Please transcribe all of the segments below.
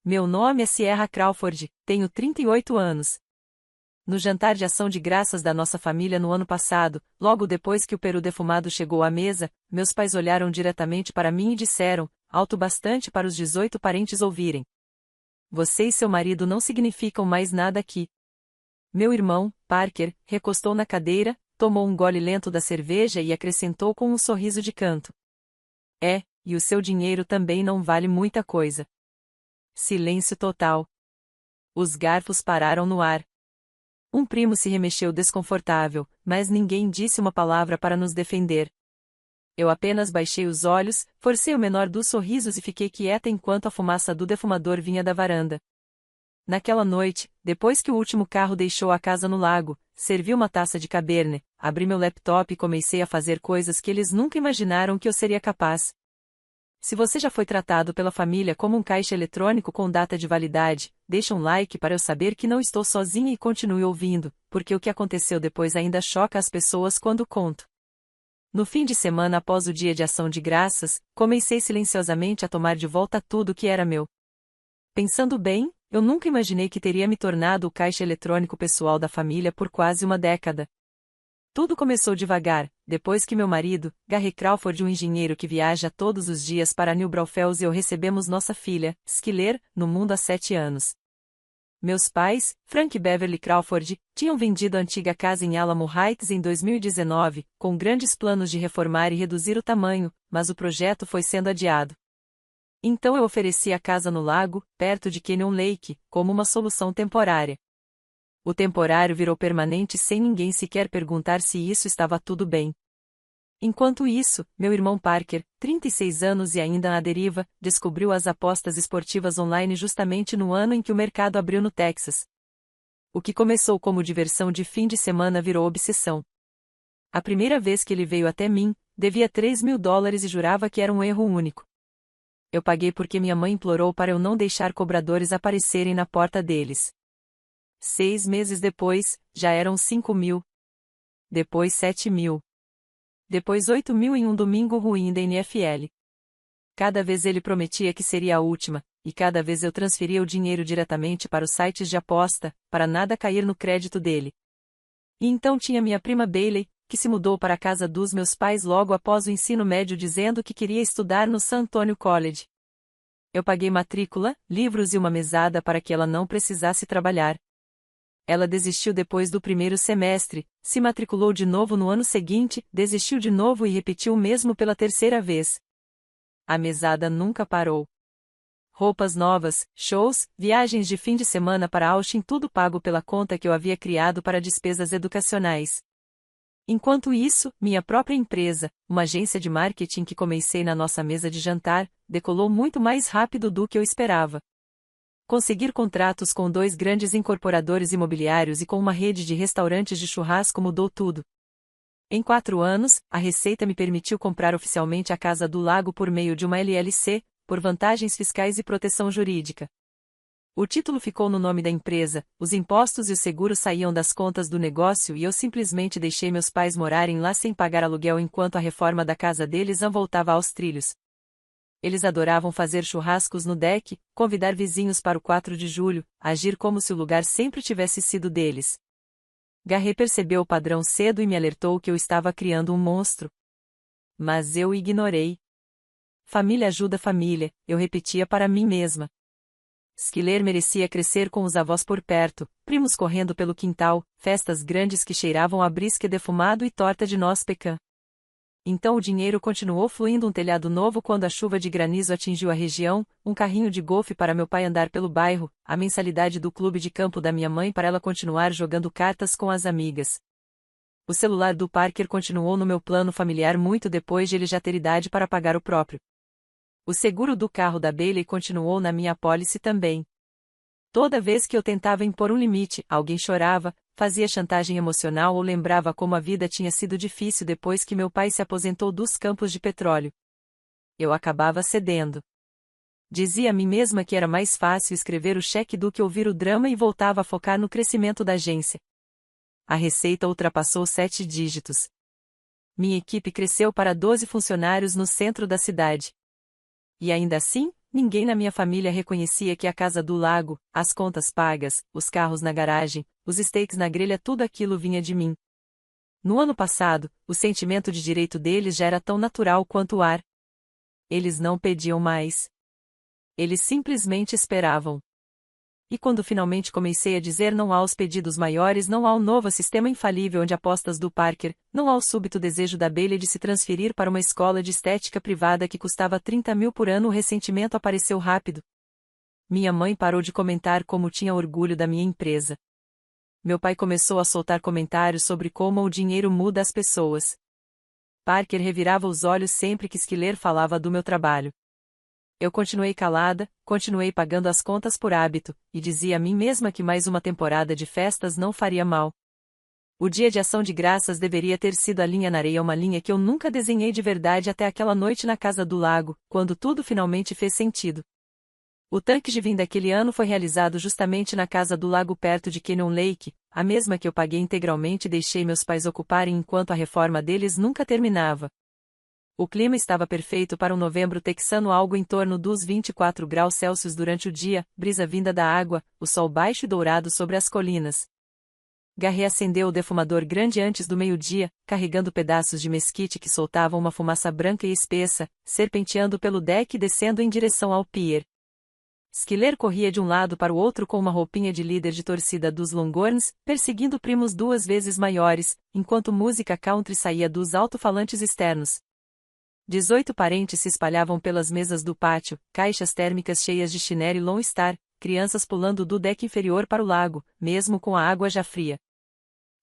Meu nome é Sierra Crawford, tenho 38 anos. No jantar de ação de graças da nossa família no ano passado, logo depois que o peru defumado chegou à mesa, meus pais olharam diretamente para mim e disseram, alto bastante para os 18 parentes ouvirem: Você e seu marido não significam mais nada aqui. Meu irmão, Parker, recostou na cadeira, tomou um gole lento da cerveja e acrescentou com um sorriso de canto: E o seu dinheiro também não vale muita coisa. Silêncio total. Os garfos pararam no ar. Um primo se remexeu desconfortável, mas ninguém disse uma palavra para nos defender. Eu apenas baixei os olhos, forcei o menor dos sorrisos e fiquei quieta enquanto a fumaça do defumador vinha da varanda. Naquela noite, depois que o último carro deixou a casa no lago, servi uma taça de Cabernet, abri meu laptop e comecei a fazer coisas que eles nunca imaginaram que eu seria capaz. Se você já foi tratado pela família como um caixa eletrônico com data de validade, deixa um like para eu saber que não estou sozinha e continue ouvindo, porque o que aconteceu depois ainda choca as pessoas quando conto. No fim de semana após o dia de ação de graças, comecei silenciosamente a tomar de volta tudo que era meu. Pensando bem, eu nunca imaginei que teria me tornado o caixa eletrônico pessoal da família por quase uma década. Tudo começou devagar, depois que meu marido, Gary Crawford, um engenheiro que viaja todos os dias para New Braunfels, e eu recebemos nossa filha, Skyler, no mundo há 7 anos. Meus pais, Frank e Beverly Crawford, tinham vendido a antiga casa em Alamo Heights em 2019, com grandes planos de reformar e reduzir o tamanho, mas o projeto foi sendo adiado. Então eu ofereci a casa no lago, perto de Canyon Lake, como uma solução temporária. O temporário virou permanente sem ninguém sequer perguntar se isso estava tudo bem. Enquanto isso, meu irmão Parker, 36 anos e ainda na deriva, descobriu as apostas esportivas online justamente no ano em que o mercado abriu no Texas. O que começou como diversão de fim de semana virou obsessão. A primeira vez que ele veio até mim, devia $3.000 e jurava que era um erro único. Eu paguei porque minha mãe implorou para eu não deixar cobradores aparecerem na porta deles. 6 meses depois, já eram 5.000. Depois 7.000. Depois 8.000 em um domingo ruim da NFL. Cada vez ele prometia que seria a última, e cada vez eu transferia o dinheiro diretamente para os sites de aposta, para nada cair no crédito dele. E então tinha minha prima Bailey, que se mudou para a casa dos meus pais logo após o ensino médio dizendo que queria estudar no San Antonio College. Eu paguei matrícula, livros e uma mesada para que ela não precisasse trabalhar. Ela desistiu depois do primeiro semestre, se matriculou de novo no ano seguinte, desistiu de novo e repetiu o mesmo pela terceira vez. A mesada nunca parou. Roupas novas, shows, viagens de fim de semana para Austin, tudo pago pela conta que eu havia criado para despesas educacionais. Enquanto isso, minha própria empresa, uma agência de marketing que comecei na nossa mesa de jantar, decolou muito mais rápido do que eu esperava. Conseguir contratos com 2 grandes incorporadores imobiliários e com uma rede de restaurantes de churrasco mudou tudo. Em 4 anos, a Receita me permitiu comprar oficialmente a Casa do Lago por meio de uma LLC, por vantagens fiscais e proteção jurídica. O título ficou no nome da empresa, os impostos e o seguro saíam das contas do negócio e eu simplesmente deixei meus pais morarem lá sem pagar aluguel enquanto a reforma da casa deles voltava aos trilhos. Eles adoravam fazer churrascos no deck, convidar vizinhos para o 4 de julho, agir como se o lugar sempre tivesse sido deles. Gary percebeu o padrão cedo e me alertou que eu estava criando um monstro. Mas eu o ignorei. Família ajuda família, eu repetia para mim mesma. Skyler merecia crescer com os avós por perto, primos correndo pelo quintal, festas grandes que cheiravam a brisket defumado e torta de noz pecan. Então o dinheiro continuou fluindo, um telhado novo quando a chuva de granizo atingiu a região, um carrinho de golfe para meu pai andar pelo bairro, a mensalidade do clube de campo da minha mãe para ela continuar jogando cartas com as amigas. O celular do Parker continuou no meu plano familiar muito depois de ele já ter idade para pagar o próprio. O seguro do carro da Bailey continuou na minha apólice também. Toda vez que eu tentava impor um limite, alguém chorava, fazia chantagem emocional ou lembrava como a vida tinha sido difícil depois que meu pai se aposentou dos campos de petróleo. Eu acabava cedendo. Dizia a mim mesma que era mais fácil escrever o cheque do que ouvir o drama e voltava a focar no crescimento da agência. A receita ultrapassou 7 dígitos. Minha equipe cresceu para 12 funcionários no centro da cidade. E ainda assim, Ninguém na minha família reconhecia que a casa do lago, as contas pagas, os carros na garagem, os steaks na grelha, tudo aquilo vinha de mim. No ano passado, o sentimento de direito deles já era tão natural quanto o ar. Eles não pediam mais. Eles simplesmente esperavam. E quando finalmente comecei a dizer não aos pedidos maiores, não ao novo sistema infalível de apostas do Parker, não ao súbito desejo da Bailey de se transferir para uma escola de estética privada que custava 30 mil por ano, o ressentimento apareceu rápido. Minha mãe parou de comentar como tinha orgulho da minha empresa. Meu pai começou a soltar comentários sobre como o dinheiro muda as pessoas. Parker revirava os olhos sempre que Schiller falava do meu trabalho. Eu continuei calada, continuei pagando as contas por hábito, e dizia a mim mesma que mais uma temporada de festas não faria mal. O dia de ação de graças deveria ter sido a linha na areia, uma linha que eu nunca desenhei de verdade até aquela noite na casa do lago, quando tudo finalmente fez sentido. O tanque de vinho daquele ano foi realizado justamente na casa do lago perto de Canyon Lake, a mesma que eu paguei integralmente e deixei meus pais ocuparem enquanto a reforma deles nunca terminava. O clima estava perfeito para um novembro texano, algo em torno dos 24 graus Celsius durante o dia, brisa vinda da água, o sol baixo e dourado sobre as colinas. Garrett acendeu o defumador grande antes do meio-dia, carregando pedaços de mesquite que soltavam uma fumaça branca e espessa, serpenteando pelo deck e descendo em direção ao pier. Schiller corria de um lado para o outro com uma roupinha de líder de torcida dos Longhorns, perseguindo primos 2 vezes maiores, enquanto música country saía dos alto-falantes externos. 18 parentes se espalhavam pelas mesas do pátio, caixas térmicas cheias de chinelo e Lone Star, crianças pulando do deck inferior para o lago, mesmo com a água já fria.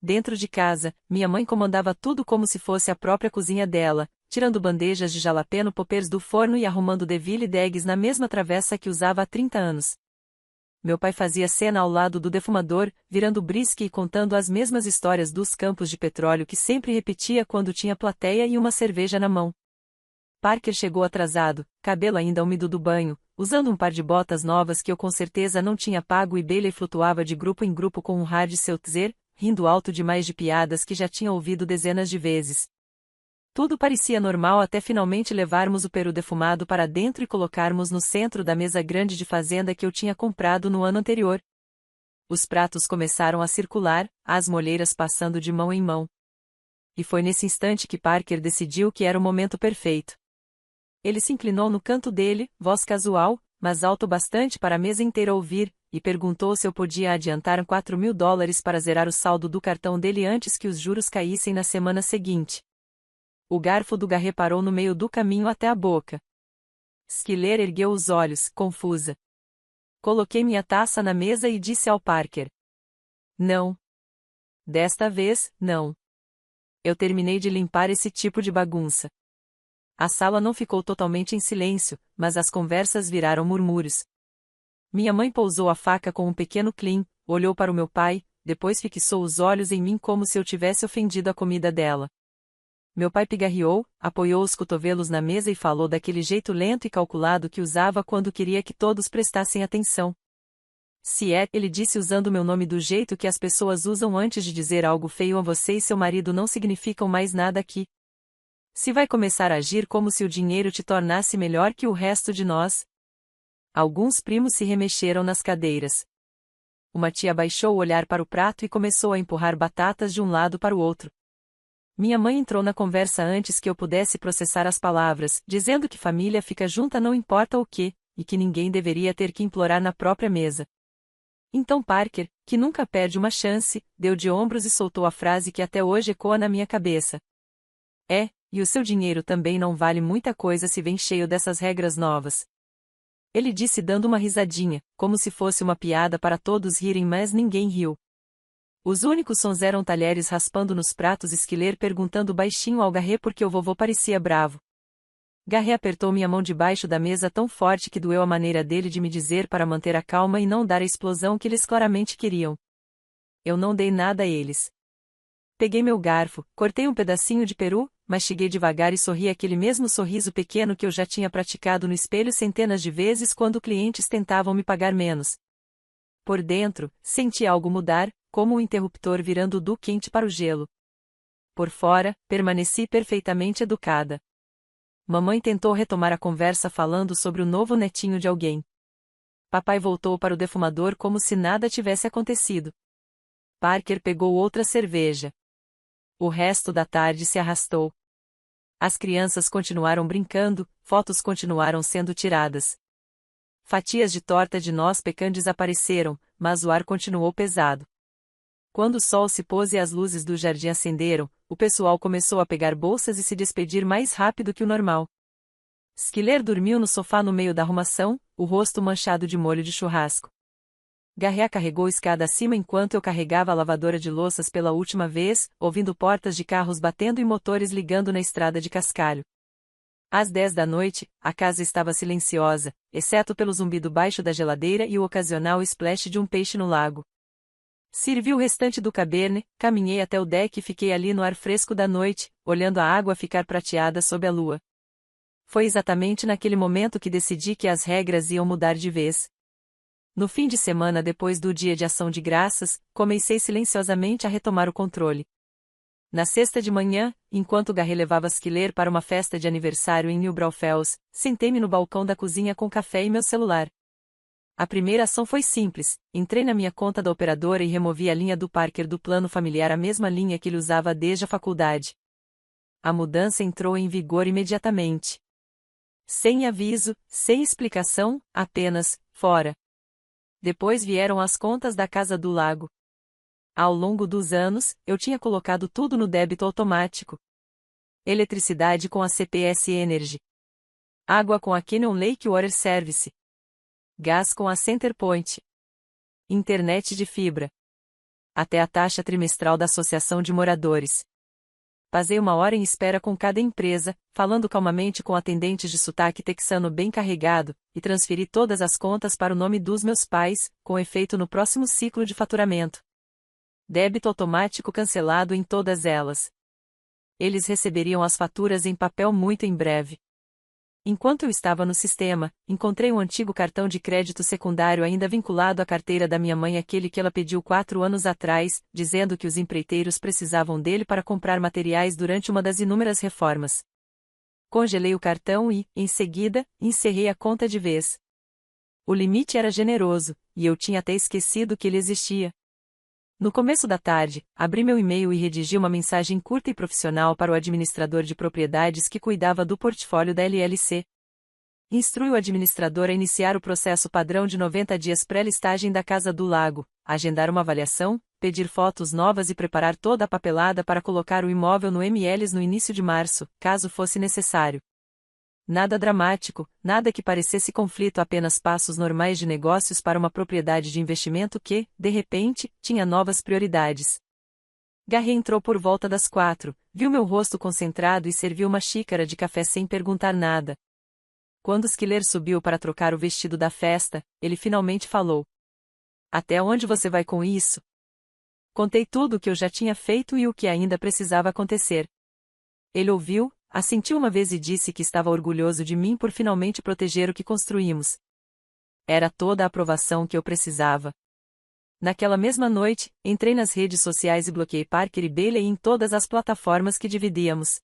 Dentro de casa, minha mãe comandava tudo como se fosse a própria cozinha dela, tirando bandejas de jalapeno poppers do forno e arrumando Deville eggs na mesma travessa que usava há 30 anos. Meu pai fazia cena ao lado do defumador, virando brisque e contando as mesmas histórias dos campos de petróleo que sempre repetia quando tinha plateia e uma cerveja na mão. Parker chegou atrasado, cabelo ainda úmido do banho, usando um par de botas novas que eu com certeza não tinha pago, e Bailey flutuava de grupo em grupo com um hard seltzer, rindo alto demais de piadas que já tinha ouvido dezenas de vezes. Tudo parecia normal até finalmente levarmos o peru defumado para dentro e colocarmos no centro da mesa grande de fazenda que eu tinha comprado no ano anterior. Os pratos começaram a circular, as molheiras passando de mão em mão. E foi nesse instante que Parker decidiu que era o momento perfeito. Ele se inclinou no canto dele, voz casual, mas alto bastante para a mesa inteira ouvir, e perguntou se eu podia adiantar $4.000 para zerar o saldo do cartão dele antes que os juros caíssem na semana seguinte. O garfo do Garrett parou no meio do caminho até a boca. Schiller ergueu os olhos, confusa. Coloquei minha taça na mesa e disse ao Parker: "Não. Desta vez, não. Eu terminei de limpar esse tipo de bagunça." A sala não ficou totalmente em silêncio, mas as conversas viraram murmúrios. Minha mãe pousou a faca com um pequeno clean, olhou para o meu pai, depois fixou os olhos em mim como se eu tivesse ofendido a comida dela. Meu pai pigarreou, apoiou os cotovelos na mesa e falou daquele jeito lento e calculado que usava quando queria que todos prestassem atenção. "Se é", ele disse usando meu nome do jeito que as pessoas usam antes de dizer algo feio a você e seu marido, não significam mais nada aqui. Se vai começar a agir como se o dinheiro te tornasse melhor que o resto de nós." Alguns primos se remexeram nas cadeiras. Uma tia baixou o olhar para o prato e começou a empurrar batatas de um lado para o outro. Minha mãe entrou na conversa antes que eu pudesse processar as palavras, dizendo que família fica junta não importa o que, e que ninguém deveria ter que implorar na própria mesa. Então Parker, que nunca perde uma chance, deu de ombros e soltou a frase que até hoje ecoa na minha cabeça. E o seu dinheiro também não vale muita coisa se vem cheio dessas regras novas." Ele disse dando uma risadinha, como se fosse uma piada para todos rirem, mas ninguém riu. Os únicos sons eram talheres raspando nos pratos e Schiller perguntando baixinho ao Garrett porque o vovô parecia bravo. Garrett apertou minha mão debaixo da mesa tão forte que doeu a maneira dele de me dizer para manter a calma e não dar a explosão que eles claramente queriam. Eu não dei nada a eles. Peguei meu garfo, cortei um pedacinho de peru, mastiguei devagar e sorri aquele mesmo sorriso pequeno que eu já tinha praticado no espelho centenas de vezes quando clientes tentavam me pagar menos. Por dentro, senti algo mudar, como um interruptor virando do quente para o gelo. Por fora, permaneci perfeitamente educada. Mamãe tentou retomar a conversa falando sobre o novo netinho de alguém. Papai voltou para o defumador como se nada tivesse acontecido. Parker pegou outra cerveja. O resto da tarde se arrastou. As crianças continuaram brincando, fotos continuaram sendo tiradas. Fatias de torta de noz pecan desapareceram, mas o ar continuou pesado. Quando o sol se pôs e as luzes do jardim acenderam, o pessoal começou a pegar bolsas e se despedir mais rápido que o normal. Skiller dormiu no sofá no meio da arrumação, o rosto manchado de molho de churrasco. Garrea carregou a escada acima enquanto eu carregava a lavadora de louças pela última vez, ouvindo portas de carros batendo e motores ligando na estrada de cascalho. Às 10 da noite, a casa estava silenciosa, exceto pelo zumbido baixo da geladeira e o ocasional splash de um peixe no lago. Servi o restante do cabernet, caminhei até o deck e fiquei ali no ar fresco da noite, olhando a água ficar prateada sob a lua. Foi exatamente naquele momento que decidi que as regras iam mudar de vez. No fim de semana depois do Dia de Ação de Graças, comecei silenciosamente a retomar o controle. Na sexta de manhã, enquanto Garret levava Skiller para uma festa de aniversário em New Braunfels, sentei-me no balcão da cozinha com café e meu celular. A primeira ação foi simples, entrei na minha conta da operadora e removi a linha do Parker do plano familiar, a mesma linha que ele usava desde a faculdade. A mudança entrou em vigor imediatamente. Sem aviso, sem explicação, apenas, fora. Depois vieram as contas da Casa do Lago. Ao longo dos anos, eu tinha colocado tudo no débito automático. Eletricidade com a CPS Energy. Água com a Canyon Lake Water Service. Gás com a Centerpoint. Internet de fibra. Até a taxa trimestral da Associação de Moradores. Passei 1 hora em espera com cada empresa, falando calmamente com atendentes de sotaque texano bem carregado, e transferi todas as contas para o nome dos meus pais, com efeito no próximo ciclo de faturamento. Débito automático cancelado em todas elas. Eles receberiam as faturas em papel muito em breve. Enquanto eu estava no sistema, encontrei um antigo cartão de crédito secundário ainda vinculado à carteira da minha mãe, aquele que ela pediu 4 anos atrás, dizendo que os empreiteiros precisavam dele para comprar materiais durante uma das inúmeras reformas. Congelei o cartão e, em seguida, encerrei a conta de vez. O limite era generoso, e eu tinha até esquecido que ele existia. No começo da tarde, abri meu e-mail e redigi uma mensagem curta e profissional para o administrador de propriedades que cuidava do portfólio da LLC. Instrui o administrador a iniciar o processo padrão de 90 dias pré-listagem da Casa do Lago, agendar uma avaliação, pedir fotos novas e preparar toda a papelada para colocar o imóvel no MLS no início de março, caso fosse necessário. Nada dramático, nada que parecesse conflito, apenas passos normais de negócios para uma propriedade de investimento que, de repente, tinha novas prioridades. Garret entrou por volta das 4, viu meu rosto concentrado e serviu uma xícara de café sem perguntar nada. Quando Skiller subiu para trocar o vestido da festa, ele finalmente falou: "Até onde você vai com isso?" Contei tudo o que eu já tinha feito e o que ainda precisava acontecer. Ele ouviu, assentiu uma vez e disse que estava orgulhoso de mim por finalmente proteger o que construímos. Era toda a aprovação que eu precisava. Naquela mesma noite, entrei nas redes sociais e bloqueei Parker e Bailey em todas as plataformas que dividíamos.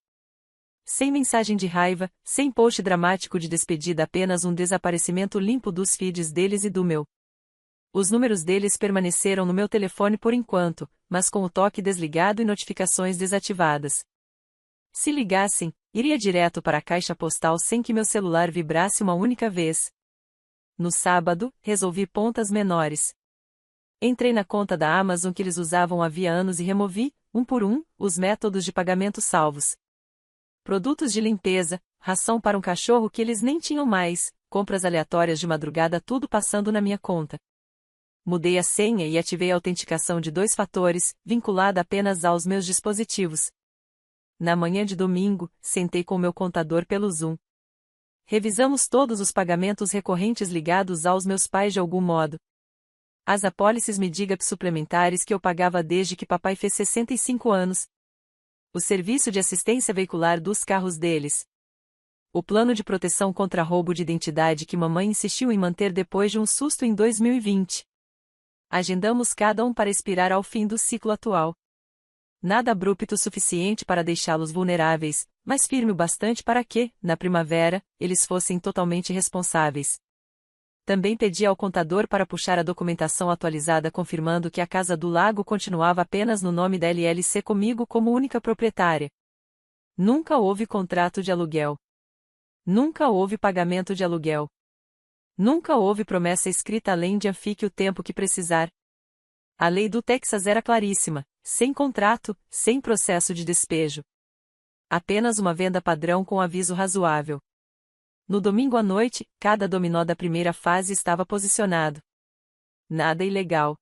Sem mensagem de raiva, sem post dramático de despedida, apenas um desaparecimento limpo dos feeds deles e do meu. Os números deles permaneceram no meu telefone por enquanto, mas com o toque desligado e notificações desativadas. Se ligassem, iria direto para a caixa postal sem que meu celular vibrasse uma única vez. No sábado, resolvi pontas menores. Entrei na conta da Amazon que eles usavam havia anos e removi, um por um, os métodos de pagamento salvos. Produtos de limpeza, ração para um cachorro que eles nem tinham mais, compras aleatórias de madrugada, tudo passando na minha conta. Mudei a senha e ativei a autenticação de 2 fatores, vinculada apenas aos meus dispositivos. Na manhã de domingo, sentei com meu contador pelo Zoom. Revisamos todos os pagamentos recorrentes ligados aos meus pais de algum modo. As apólices Medigap suplementares que eu pagava desde que papai fez 65 anos. O serviço de assistência veicular dos carros deles. O plano de proteção contra roubo de identidade que mamãe insistiu em manter depois de um susto em 2020. Agendamos cada um para expirar ao fim do ciclo atual. Nada abrupto o suficiente para deixá-los vulneráveis, mas firme o bastante para que, na primavera, eles fossem totalmente responsáveis. Também pedi ao contador para puxar a documentação atualizada confirmando que a Casa do Lago continuava apenas no nome da LLC comigo como única proprietária. Nunca houve contrato de aluguel. Nunca houve pagamento de aluguel. Nunca houve promessa escrita além de fique o tempo que precisar. A lei do Texas era claríssima, sem contrato, sem processo de despejo. Apenas uma venda padrão com aviso razoável. No domingo à noite, cada dominó da primeira fase estava posicionado. Nada ilegal.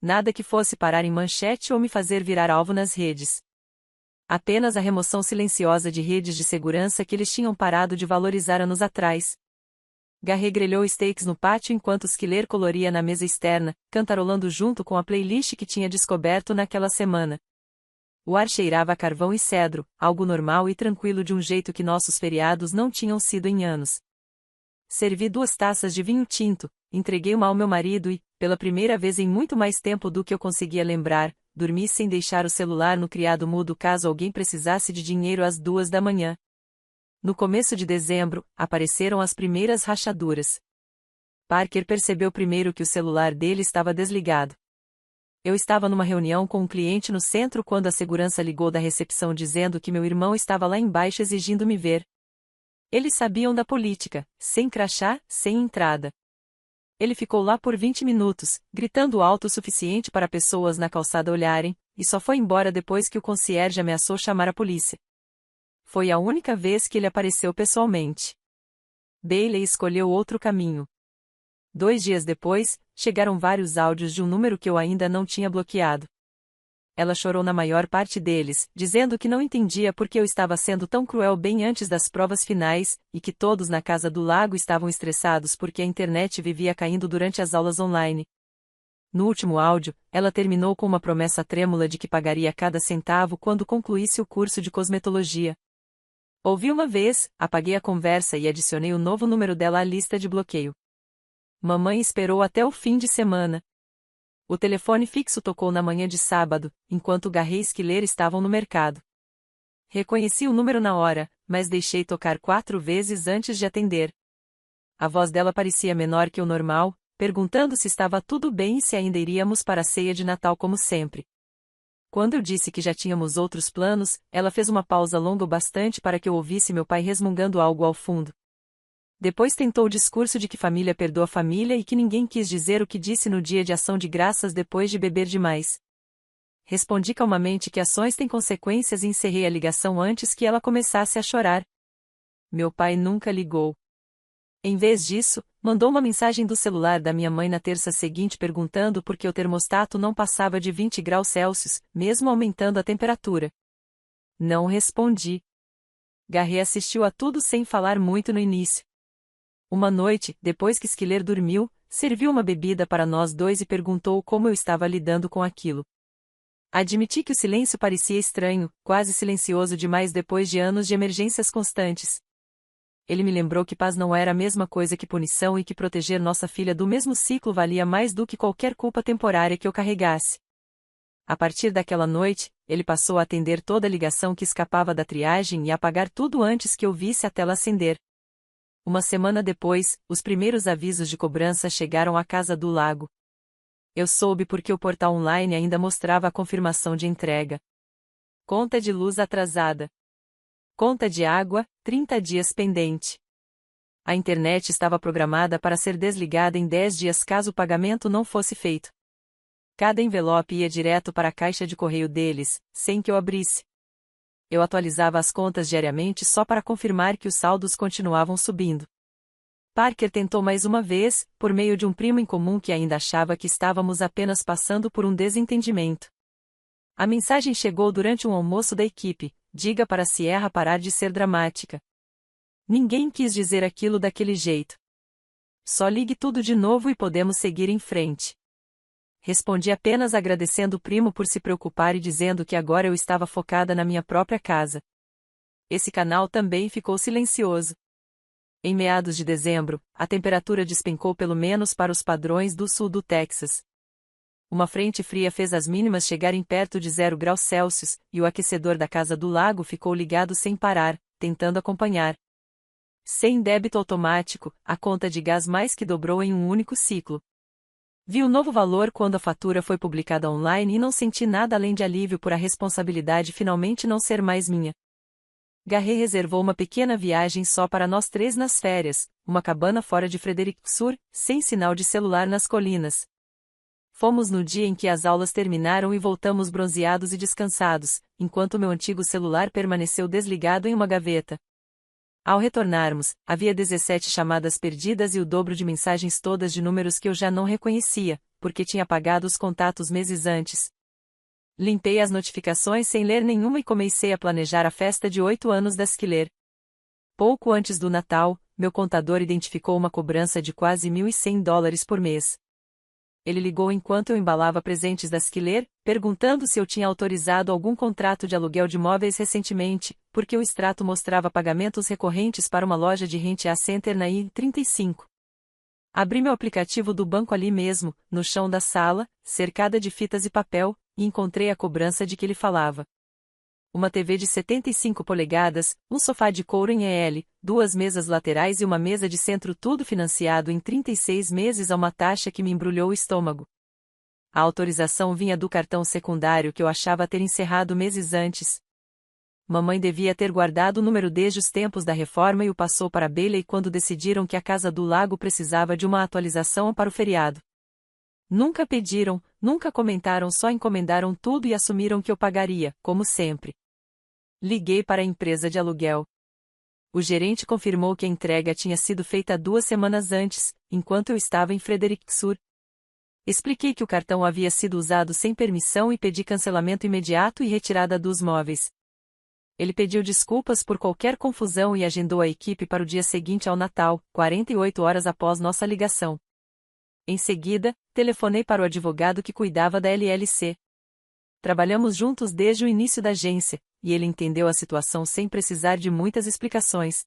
Nada que fosse parar em manchete ou me fazer virar alvo nas redes. Apenas a remoção silenciosa de redes de segurança que eles tinham parado de valorizar anos atrás. Garré grelhou steaks no pátio enquanto Skiller coloria na mesa externa, cantarolando junto com a playlist que tinha descoberto naquela semana. O ar cheirava a carvão e cedro, algo normal e tranquilo de um jeito que nossos feriados não tinham sido em anos. Servi 2 taças de vinho tinto, entreguei uma ao meu marido e, pela primeira vez em muito mais tempo do que eu conseguia lembrar, dormi sem deixar o celular no criado mudo caso alguém precisasse de dinheiro às 2 da manhã. No começo de dezembro, apareceram as primeiras rachaduras. Parker percebeu primeiro que o celular dele estava desligado. Eu estava numa reunião com um cliente no centro quando a segurança ligou da recepção dizendo que meu irmão estava lá embaixo exigindo me ver. Eles sabiam da política, sem crachá, sem entrada. Ele ficou lá por 20 minutos, gritando alto o suficiente para pessoas na calçada olharem, e só foi embora depois que o concierge ameaçou chamar a polícia. Foi a única vez que ele apareceu pessoalmente. Bailey escolheu outro caminho. 2 dias depois, chegaram vários áudios de um número que eu ainda não tinha bloqueado. Ela chorou na maior parte deles, dizendo que não entendia por que eu estava sendo tão cruel bem antes das provas finais, e que todos na Casa do Lago estavam estressados porque a internet vivia caindo durante as aulas online. No último áudio, ela terminou com uma promessa trêmula de que pagaria cada centavo quando concluísse o curso de cosmetologia. Ouvi uma vez, apaguei a conversa e adicionei o novo número dela à lista de bloqueio. Mamãe esperou até o fim de semana. O telefone fixo tocou na manhã de sábado, enquanto Garré e Skiller estavam no mercado. Reconheci o número na hora, mas deixei tocar 4 vezes antes de atender. A voz dela parecia menor que o normal, perguntando se estava tudo bem e se ainda iríamos para a ceia de Natal como sempre. Quando eu disse que já tínhamos outros planos, ela fez uma pausa longa o bastante para que eu ouvisse meu pai resmungando algo ao fundo. Depois tentou o discurso de que família perdoa família e que ninguém quis dizer o que disse no dia de ação de graças depois de beber demais. Respondi calmamente que ações têm consequências e encerrei a ligação antes que ela começasse a chorar. Meu pai nunca ligou. Em vez disso, mandou uma mensagem do celular da minha mãe na terça seguinte perguntando por que o termostato não passava de 20 graus Celsius, mesmo aumentando a temperatura. Não respondi. Garré assistiu a tudo sem falar muito no início. Uma noite, depois que Skiller dormiu, serviu uma bebida para nós dois e perguntou como eu estava lidando com aquilo. Admiti que o silêncio parecia estranho, quase silencioso demais depois de anos de emergências constantes. Ele me lembrou que paz não era a mesma coisa que punição e que proteger nossa filha do mesmo ciclo valia mais do que qualquer culpa temporária que eu carregasse. A partir daquela noite, ele passou a atender toda ligação que escapava da triagem e a apagar tudo antes que eu visse a tela acender. Uma semana depois, os primeiros avisos de cobrança chegaram à Casa do Lago. Eu soube porque o portal online ainda mostrava a confirmação de entrega. Conta de luz atrasada. Conta de água, 30 dias pendente. A internet estava programada para ser desligada em 10 dias caso o pagamento não fosse feito. Cada envelope ia direto para a caixa de correio deles, sem que eu abrisse. Eu atualizava as contas diariamente só para confirmar que os saldos continuavam subindo. Parker tentou mais uma vez, por meio de um primo em comum que ainda achava que estávamos apenas passando por um desentendimento. A mensagem chegou durante um almoço da equipe: diga para Sierra parar de ser dramática. Ninguém quis dizer aquilo daquele jeito. Só ligue tudo de novo e podemos seguir em frente. Respondi apenas agradecendo o primo por se preocupar e dizendo que agora eu estava focada na minha própria casa. Esse canal também ficou silencioso. Em meados de dezembro, a temperatura despencou pelo menos para os padrões do sul do Texas. Uma frente fria fez as mínimas chegarem perto de 0 graus Celsius, e o aquecedor da casa do lago ficou ligado sem parar, tentando acompanhar. Sem débito automático, a conta de gás mais que dobrou em um único ciclo. Vi o novo valor quando a fatura foi publicada online e não senti nada além de alívio por a responsabilidade finalmente não ser mais minha. Garret reservou uma pequena viagem só para nós três nas férias, uma cabana fora de Frederikshavn, sem sinal de celular nas colinas. Fomos no dia em que as aulas terminaram e voltamos bronzeados e descansados, enquanto meu antigo celular permaneceu desligado em uma gaveta. Ao retornarmos, havia 17 chamadas perdidas e o dobro de mensagens todas de números que eu já não reconhecia, porque tinha apagado os contatos meses antes. Limpei as notificações sem ler nenhuma e comecei a planejar a festa de 8 anos da Skiller. Pouco antes do Natal, meu contador identificou uma cobrança de quase $1.100 por mês. Ele ligou enquanto eu embalava presentes da Skiller, perguntando se eu tinha autorizado algum contrato de aluguel de móveis recentemente, porque o extrato mostrava pagamentos recorrentes para uma loja de rent-a-center na I-35. Abri meu aplicativo do banco ali mesmo, no chão da sala, cercada de fitas e papel, e encontrei a cobrança de que ele falava. Uma TV de 75 polegadas, um sofá de couro em EL, 2 mesas laterais e uma mesa de centro, tudo financiado em 36 meses a uma taxa que me embrulhou o estômago. A autorização vinha do cartão secundário que eu achava ter encerrado meses antes. Mamãe devia ter guardado o número desde os tempos da reforma e o passou para Bailey quando decidiram que a Casa do Lago precisava de uma atualização para o feriado. Nunca pediram, nunca comentaram, só encomendaram tudo e assumiram que eu pagaria, como sempre. Liguei para a empresa de aluguel. O gerente confirmou que a entrega tinha sido feita 2 semanas antes, enquanto eu estava em Frederikshavn. Expliquei que o cartão havia sido usado sem permissão e pedi cancelamento imediato e retirada dos móveis. Ele pediu desculpas por qualquer confusão e agendou a equipe para o dia seguinte ao Natal, 48 horas após nossa ligação. Em seguida, telefonei para o advogado que cuidava da LLC. Trabalhamos juntos desde o início da agência, e ele entendeu a situação sem precisar de muitas explicações.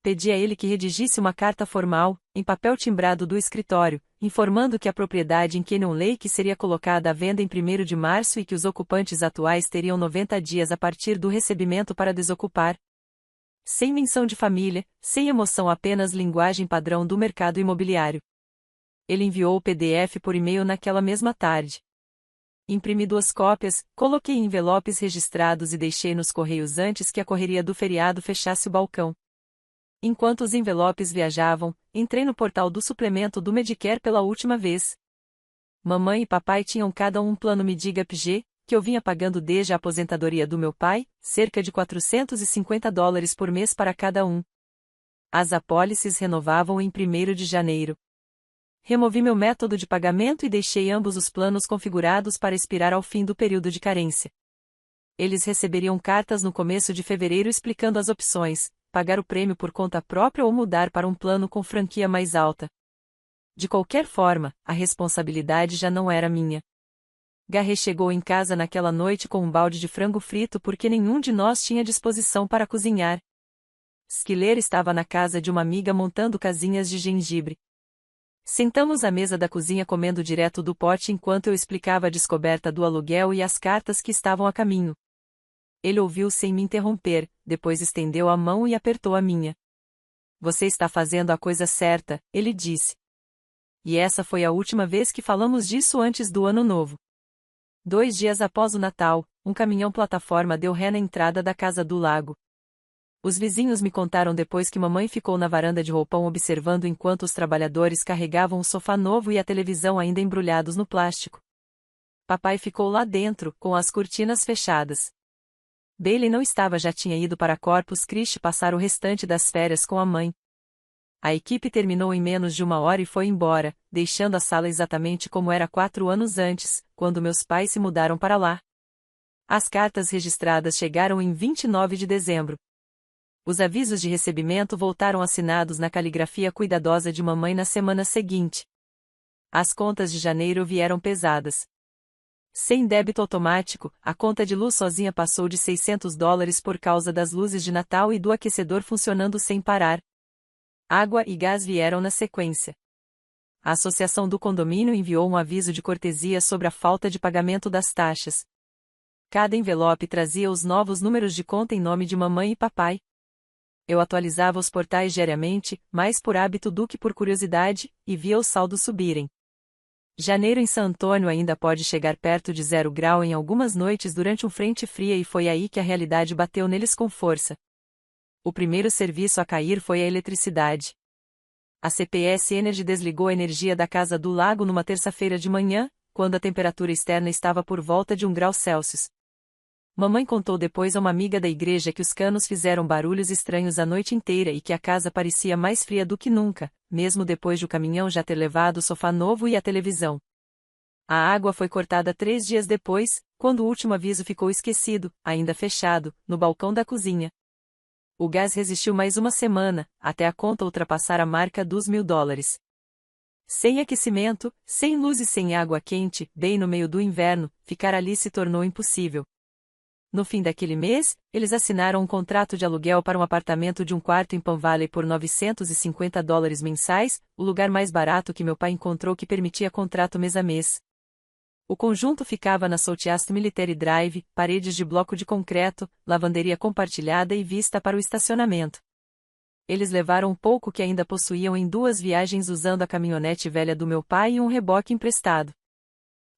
Pedi a ele que redigisse uma carta formal, em papel timbrado do escritório, informando que a propriedade em Canyon Lake seria colocada à venda em 1º de março e que os ocupantes atuais teriam 90 dias a partir do recebimento para desocupar. Sem menção de família, sem emoção, apenas linguagem padrão do mercado imobiliário. Ele enviou o PDF por e-mail naquela mesma tarde. Imprimi 2 cópias, coloquei em envelopes registrados e deixei nos correios antes que a correria do feriado fechasse o balcão. Enquanto os envelopes viajavam, entrei no portal do suplemento do Medicare pela última vez. Mamãe e papai tinham cada um plano Medigap-G, que eu vinha pagando desde a aposentadoria do meu pai, cerca de $450 por mês para cada um. As apólices renovavam em 1º de janeiro. Removi meu método de pagamento e deixei ambos os planos configurados para expirar ao fim do período de carência. Eles receberiam cartas no começo de fevereiro explicando as opções: pagar o prêmio por conta própria ou mudar para um plano com franquia mais alta. De qualquer forma, a responsabilidade já não era minha. Garret chegou em casa naquela noite com um balde de frango frito porque nenhum de nós tinha disposição para cozinhar. Skiller estava na casa de uma amiga montando casinhas de gengibre. Sentamos à mesa da cozinha comendo direto do pote enquanto eu explicava a descoberta do aluguel e as cartas que estavam a caminho. Ele ouviu sem me interromper, depois estendeu a mão e apertou a minha. Você está fazendo a coisa certa, ele disse. E essa foi a última vez que falamos disso antes do Ano Novo. 2 dias após o Natal, um caminhão-plataforma deu ré na entrada da Casa do Lago. Os vizinhos me contaram depois que mamãe ficou na varanda de roupão observando enquanto os trabalhadores carregavam o sofá novo e a televisão ainda embrulhados no plástico. Papai ficou lá dentro, com as cortinas fechadas. Bailey não estava, já tinha ido para Corpus Christi passar o restante das férias com a mãe. A equipe terminou em menos de 1 hora e foi embora, deixando a sala exatamente como era 4 anos antes, quando meus pais se mudaram para lá. As cartas registradas chegaram em 29 de dezembro. Os avisos de recebimento voltaram assinados na caligrafia cuidadosa de mamãe na semana seguinte. As contas de janeiro vieram pesadas. Sem débito automático, a conta de luz sozinha passou de $600 por causa das luzes de Natal e do aquecedor funcionando sem parar. Água e gás vieram na sequência. A associação do condomínio enviou um aviso de cortesia sobre a falta de pagamento das taxas. Cada envelope trazia os novos números de conta em nome de mamãe e papai. Eu atualizava os portais diariamente, mais por hábito do que por curiosidade, e via os saldos subirem. Janeiro em San Antônio ainda pode chegar perto de 0 grau em algumas noites durante um frente fria e foi aí que a realidade bateu neles com força. O primeiro serviço a cair foi a eletricidade. A CPS Energy desligou a energia da Casa do Lago numa terça-feira de manhã, quando a temperatura externa estava por volta de 1 grau Celsius. Mamãe contou depois a uma amiga da igreja que os canos fizeram barulhos estranhos a noite inteira e que a casa parecia mais fria do que nunca, mesmo depois de o caminhão já ter levado o sofá novo e a televisão. A água foi cortada 3 dias depois, quando o último aviso ficou esquecido, ainda fechado, no balcão da cozinha. O gás resistiu mais uma semana, até a conta ultrapassar a marca dos $1.000. Sem aquecimento, sem luz e sem água quente, bem no meio do inverno, ficar ali se tornou impossível. No fim daquele mês, eles assinaram um contrato de aluguel para um apartamento de 1 quarto em Palm Valley por $950 mensais, o lugar mais barato que meu pai encontrou que permitia contrato mês a mês. O conjunto ficava na Southeast Military Drive, paredes de bloco de concreto, lavanderia compartilhada e vista para o estacionamento. Eles levaram um pouco que ainda possuíam em 2 viagens usando a caminhonete velha do meu pai e um reboque emprestado.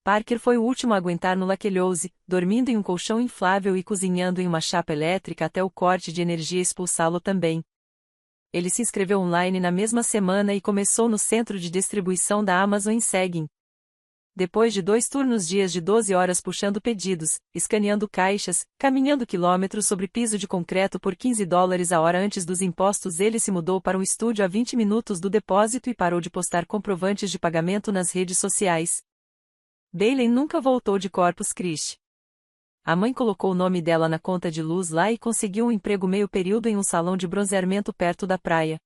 Parker foi o último a aguentar no Lachelose, dormindo em um colchão inflável e cozinhando em uma chapa elétrica até o corte de energia expulsá-lo também. Ele se inscreveu online na mesma semana e começou no centro de distribuição da Amazon em Seguin. Depois de 2 turnos dias de 12 horas puxando pedidos, escaneando caixas, caminhando quilômetros sobre piso de concreto por $15 a hora antes dos impostos, ele se mudou para um estúdio a 20 minutos do depósito e parou de postar comprovantes de pagamento nas redes sociais. Bailey nunca voltou de Corpus Christi. A mãe colocou o nome dela na conta de luz lá e conseguiu um emprego meio período em um salão de bronzeamento perto da praia.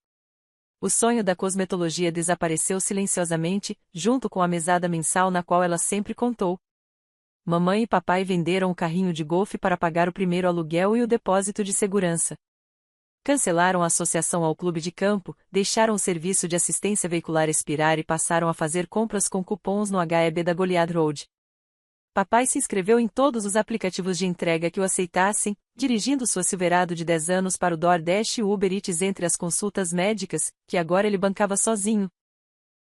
O sonho da cosmetologia desapareceu silenciosamente, junto com a mesada mensal na qual ela sempre contou. Mamãe e papai venderam o carrinho de golfe para pagar o primeiro aluguel e o depósito de segurança. Cancelaram a associação ao clube de campo, deixaram o serviço de assistência veicular expirar e passaram a fazer compras com cupons no HEB da Goliad Road. Papai se inscreveu em todos os aplicativos de entrega que o aceitassem, dirigindo sua Silverado de 10 anos para o DoorDash e o Uber Eats entre as consultas médicas, que agora ele bancava sozinho.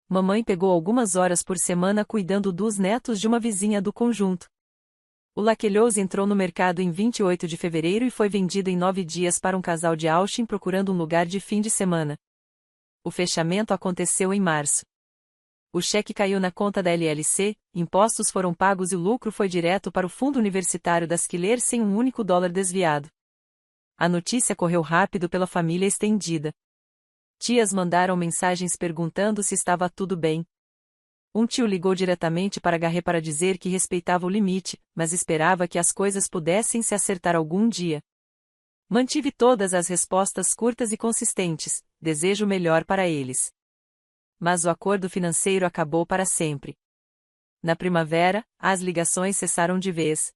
Mamãe pegou algumas horas por semana cuidando dos netos de uma vizinha do conjunto. O Lachelose entrou no mercado em 28 de fevereiro e foi vendido em 9 dias para um casal de Austin procurando um lugar de fim de semana. O fechamento aconteceu em março. O cheque caiu na conta da LLC, impostos foram pagos e o lucro foi direto para o fundo universitário da Skiller sem um único dólar desviado. A notícia correu rápido pela família estendida. Tias mandaram mensagens perguntando se estava tudo bem. Um tio ligou diretamente para Garré para dizer que respeitava o limite, mas esperava que as coisas pudessem se acertar algum dia. Mantive todas as respostas curtas e consistentes, desejo o melhor para eles. Mas o acordo financeiro acabou para sempre. Na primavera, as ligações cessaram de vez.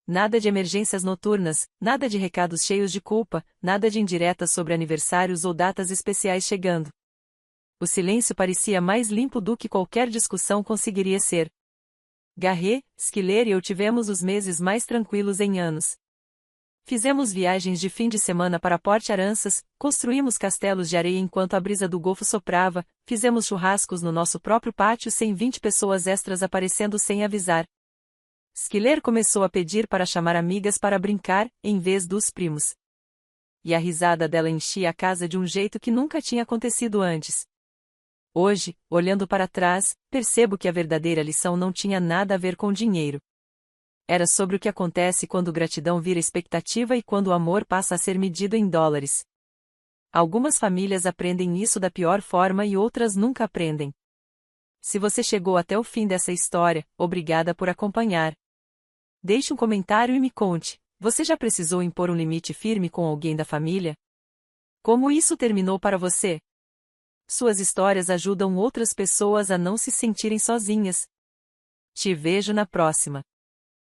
Nada de emergências noturnas, nada de recados cheios de culpa, nada de indiretas sobre aniversários ou datas especiais chegando. O silêncio parecia mais limpo do que qualquer discussão conseguiria ser. Garré, Skiller e eu tivemos os meses mais tranquilos em anos. Fizemos viagens de fim de semana para Port Aransas, construímos castelos de areia enquanto a brisa do Golfo soprava, fizemos churrascos no nosso próprio pátio sem 20 pessoas extras aparecendo sem avisar. Skiller começou a pedir para chamar amigas para brincar, em vez dos primos. E a risada dela enchia a casa de um jeito que nunca tinha acontecido antes. Hoje, olhando para trás, percebo que a verdadeira lição não tinha nada a ver com dinheiro. Era sobre o que acontece quando gratidão vira expectativa e quando o amor passa a ser medido em dólares. Algumas famílias aprendem isso da pior forma e outras nunca aprendem. Se você chegou até o fim dessa história, obrigada por acompanhar. Deixe um comentário e me conte, você já precisou impor um limite firme com alguém da família? Como isso terminou para você? Suas histórias ajudam outras pessoas a não se sentirem sozinhas. Te vejo na próxima.